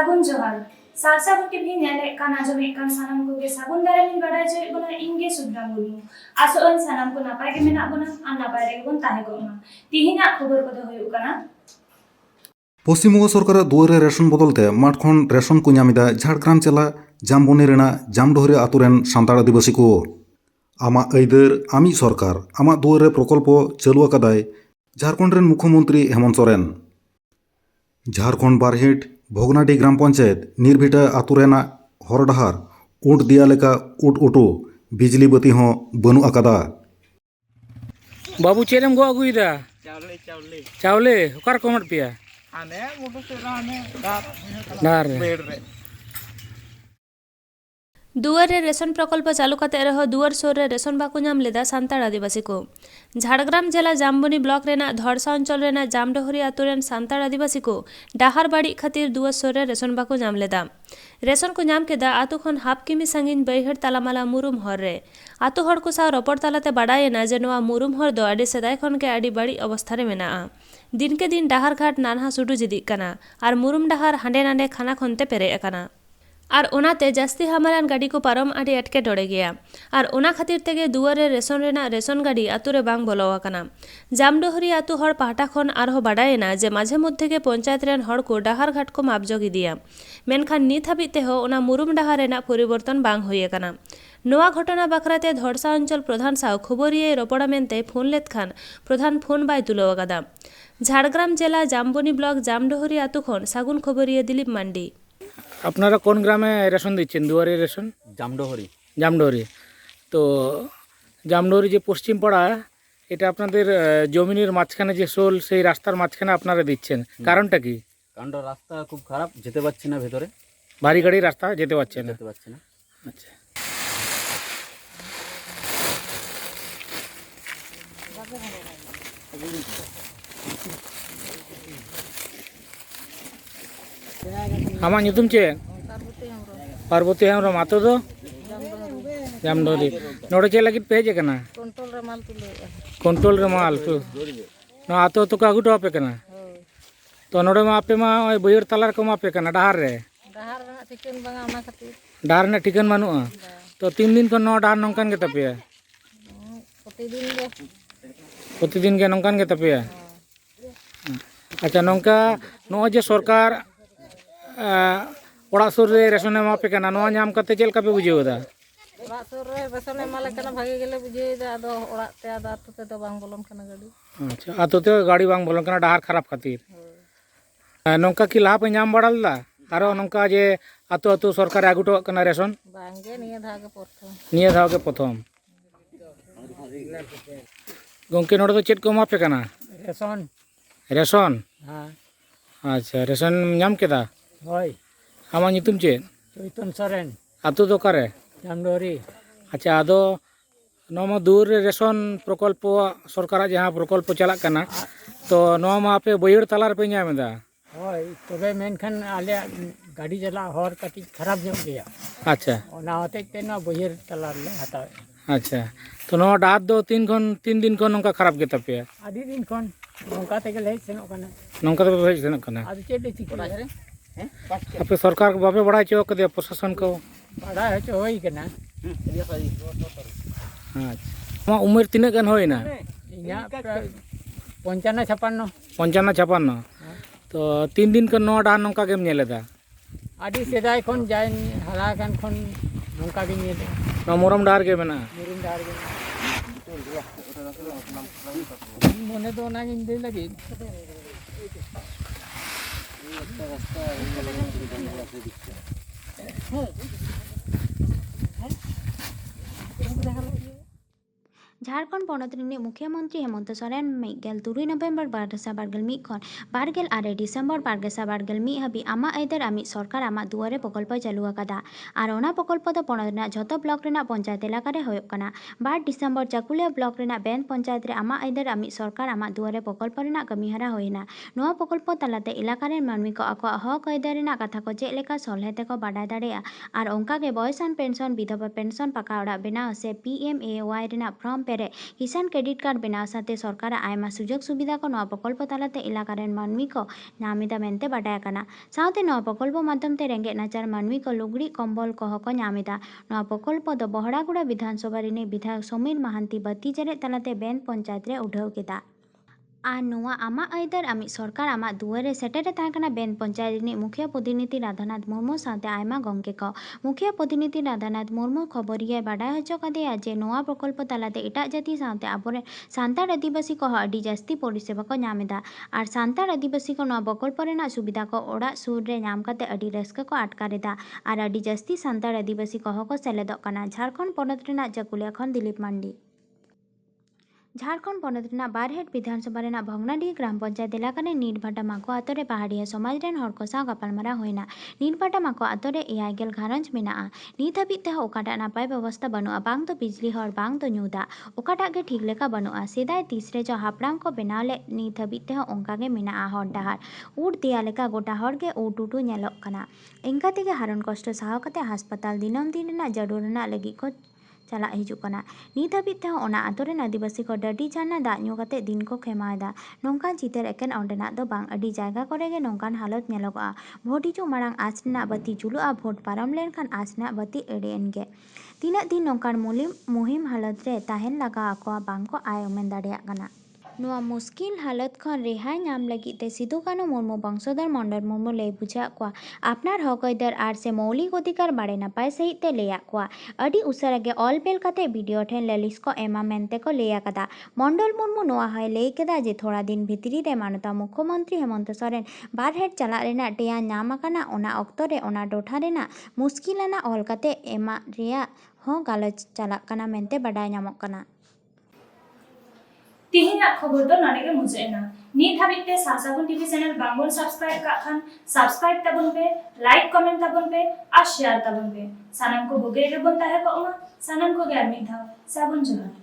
सागुन जोहार सारसागुन टीवी नेले काना जमे कान सानाम को के सागुन दारे मिन बडाय जे बना इंगे सुद्रा मुलु आसोन सानाम को नापाय के मेना बना आ नापाय रे बन ताहे को ना तिहिना खबर को होय उकाना पश्चिमबंग सरकार दुआरे रेशन बदलते माठ खन रेशन को नामिदा झाड़ग्राम जिला जामबनी रेना जामडोहरी आतुरेन सान्ताड़ आदिवासी को आमा ऐदर आमी सरकार आमा दुआरे प्रकल्प चालू आकादाय झारखंड रेन मुख्यमंत्री हेमंत सोरेन झारखंड बारहिट भोगनाडी ग्राम पंचायत निर्भिटा आतुरेना हर डहार ऊंट दिया लेका ऊट उटू बिजली बत्ती हों बनू आकादा बाबू चेरम गो अगुईदा चावले चावले चावले ओकार कोमट पिया आने मोटो से आने डार बेड रे दुआरे रेशन प्रकल्प चालू करते रहो दुआर सोर रे रेशन बाको नाम लेदा सान्ताड़ आदिवासी को झाड़ग्राम जिला जामबनी ब्लॉक रेना धड़सा अंचल रेना जामडोहरी आतुरेन सान्ताड़ आदिवासी को डाहार बाड़ी खातिर दुआर सोर रे रेशन बाको नाम लेदा रेशन को नाम केदा आतु खन हाफ किमी सांगिन बैहर तालामाला मुरुम हर रे आतु हड़ को सा रपड़ तालाते बाडायना जे नोआ मुरुम हर दो आडी सेदाय खन के आडी बाड़ी अवस्था रे मेना दिन के दिन डाहार घाट नानहा सुडू जिदिक कना आर मुरुम डाहार हांडे नांडे खाना खनते पेरे अकाना और ओनाते जास्ती हमारान गाड़ी को पारम आड़ी एटके टोड़े गया और ओना खातिर तेगे दुआरे रेशन रेना रेशन गाड़ी आतुरे बांग बोलो आकाना जामडोहरी आतु हड़ पाहटा खन आरहो बाडायना जे माझे मध्य के पंचायत रेन हड़ को डाहार घाट को मापजोगी दिया मेनखान नित हाबिते हो ओना मुरुम डाहार रेना परिवर्तन बांग हुई आकाना नोआ घटना बाखराते धड़सा अंचल प्रधान साव खबरिये रपड़ा मेनते फोन लेत खान प्रधान फोन बाय तुलो आकादा झाड़ग्राम जिला जामबनी ब्लॉक जामडोहरी आतु खन सागुन खबरिये दिलीप मांडी আপনারা কোন গ্রামে রেশন দিচ্ছেন দুয়ারে রেশন জামডোহরি জামডোহরি তো জামডোহরি যে পশ্চিম পাড়া এটা আপনাদের জমিনের মাঝখানে যে শোল সেই রাস্তার মাঝখানে আপনারা দিচ্ছেন কারণটা কি কাণ্ড রাস্তা খুব খারাপ যেতে পারছি না ভেতরে ভারী গাড়ি রাস্তা যেতে পারছে না যেতে পারছি না আচ্ছা আমার nyutum cek Parvati Hemrom ato do Jamdori node cek lagi pe je kana kontrol re mal tu no ato to ka agu to ape kana to node ma ape ma oi boyer talar ko ma ape kana dahar re tiken banga ona khatir dahar ne tiken manua to 3 din kon no dahar nongkan ge tapi ya প্রতিদিন ge nongkan ge tapi ya acha nongka no je sarkar ओड़ा सुर रे ration एमापे कना नोआ नाम कते चेल का पे बुझेउदा ओड़ा सुर रे रेशन एमाले कना भागे गेले बुझेइदा आदो ओड़ा ते आदो आतु ते तो बांग बोलन कना गाड़ी अच्छा आतो ते गाड़ी बांग बोलन कना डाहार खराब खातिर नोंका की लाभ नाम बड़ालदा आरो नोंका जे आतो आतो सरकार आगुटो कना रेशन बांगे निया धाव के प्रथम गंके नोड तो चेट को मापे कना रेशन रेशन हां अच्छा रेशन नाम केदा होय आमा nyutum चे चैतन सोरेन आतो दो करे जामडोहरी अच्छा आदो नोमा दूर रेशन प्रकल्प सरकार जहाँ प्रकल्प चला कना तो नोमा पे बैर तालार पे नामेदा होय तबे मेनखान आले गाड़ी चला हर कटी खराब जम गया अच्छा ओना होते ते ना बैर तालार ले हता अच्छा तो नो डात दो 3 दिन खन नोंका खराब गेता पे आदि दिन कोन नोंका ते गेले सेनो कना नोंका तो भेज देना कना आदि चेडे चिकड़ा रे अपे सरकार को बापे बड़ा चौक दे प्रशासन को बड़ा है तो होई कना अच्छा उम्र तीन गन होई ना इया 55 55 तो 3 दिन का नो डा नोंका गेम नेलेदा आदि सेदाय खन जाइन हला कान खन नोंका गे नेले नो मोरम डार के बना मुरुम डार गे मने तो ना गिन दे लगी झारखंड पनत रिनी मुख्यमंत्री हेमंत सोरेन मिगेल 3 नवेम्बर 2021 खन 28 डिसेम्बर 2021 हाबी आमा ऐदर आमी सरकार आमा दुआरे प्रकल्प चालू आकादा आर ओना प्रकल्प दो पनत रेना जतो ब्लॉक रेना पंचायत इलाका रे होयक कना 12 डिसेम्बर चाकुलिया ब्लॉक रेना बेन पंचायत रे आमा ऐदर आमी सरकार आमा दुआरे प्रकल्प रेना कमीहरा होइना नोआ प्रकल्प तालाते इलाका रे मानमी को आको हक ऐदर रेना कथा को चेक लेका सलहे ते को बाडाय दाड़ेया आर ओंका गे बयसान पेंशन विधवा पेंशन पाका ओड़ा बेना से PMAY रेना फॉर्म पेरे रे किसान क्रेडिट कार्ड बेनाव साथे सरकार आयमा सुजोग सुविधा को नवा प्रकल्प तालाते इलाका रेन मानवी को नामिदा मेनते बाडाय काना साथे नवा प्रकल्प माध्यम ते रेंगे नाचार मानवी को लुगड़ी कम्बल को हको नामिदा नवा प्रकल्प दो बहड़ागुड़ा विधानसभा रिनी विधायक समीर महांती बत्ती जेरे तालाते बेन पंचायत रे उठाव केदा আর নোয়া আমা আইদার আমি সরকার আমা দুয়ারে সেটেরে তাহেকানা বেন পঞ্চায়েত রিনি মুখিয়া প্রতিনিধি রাধানাথ মুর্মু সাথে আয়মা গঙ্কে ক মুখিয়া প্রতিনিধি রাধানাথ মুর্মু খবরিয়া বাডায় হচ্ছ কাদেয়া যে নোয়া প্রকল্প তালাতে এটাক জাতি সাথে আবরে সান্তাড় আদিবাসী কহ আডি জাস্তি পরিষেবা को नामेदा और सान्ताड़ आदिवासी को नवा प्रकल्प रेना सुविधा को ओड़ा सुर रे नाम काते अडी रस्का को आटकारेदा और अडी जास्ती सान्ताड़ आदिवासी कह को सेलेदोग काना झारखंड पनत रेना जकुलिया खन दिलीप मांडी झारखंड पनत रेना बारहेट विधानसभा रेना भंगनाडीह ग्राम पंचायत इलाका रे नीटभाटा माको आतो रे पहाड़िया समाज रेन हर को साव गापालमारा होइना नीटभाटा माको आतो रे 9 घारंज मेनाआ नीत हाबित ते ओकाटा नापाय व्यवस्था बनुआ बांग तो बिजली हर बांग तो न्यूदा ओकाटा गे ठीक लेका बनुआ सेदाय तीसरे जो हापड़ाम को बेनावले नीत हाबित ते ओंका गे मेनाआ हर डाहार उड़ दिया लेका गोटा हर गे उटुटु नेलोग काना एंका तेगे हारन कष्ट साव कते हासपाताल दिनम दिन रेना जरूर रेना लगी को चला हिजुकना नीत हाबित ते ओना आतो रेन आदिवासी को डडी जाना दा न्यू कते दिन को खेमायदा नोंकान चितर एकेन ओंडेना दो बांग अडी जायगा करे गे नोंकान हालत नेलोगा भोट हिजु मारांग आसना बती जुलुआ भोट पारम लेनखान आसना बती एडेन गे तीना दिन नोंकान मुहिम हालत रे ताहेन लागा आकोआ बांग को आय उमेन दाड़ेया कना नोआ मुश्किल हालत खन रेहाय नाम लगी ते सिधु कानू मुर्मू बंशधर मंडल मुर्मू ले बुझा को आपनार हक अयदार आर से मौलिक अधिकार बाड़े नापाय सहित ते लेया को अडी उसरा गे ऑल बेल कते वीडियो ठेन ललिस को एमा मेनते को लेया कदा मंडल मुर्मू नोआ हय ले केदा जे थोड़ा दिन भितरी रे मानता मुख्यमंत्री हेमंत सोरेन बारहेट चला रेना टेया नाम आकाना ओना ऑक्तो रे ओना डोठा रेना मुश्किलाना ऑल कते एमा रेया हो गालच चला काना मेनते बाडाय नामक काना तिहिना खबर दो नडेगे मुजेना नीट हाबित ते सासागुन टीवी चैनल बांगुन सब्सक्राइब का खान सब्सक्राइब तबन पे लाइक कमेंट तबन पे और शेयर तबन पे सानम को बुगे गे बन ताहे को मा सानम को गे मिथा साबुन जोहार।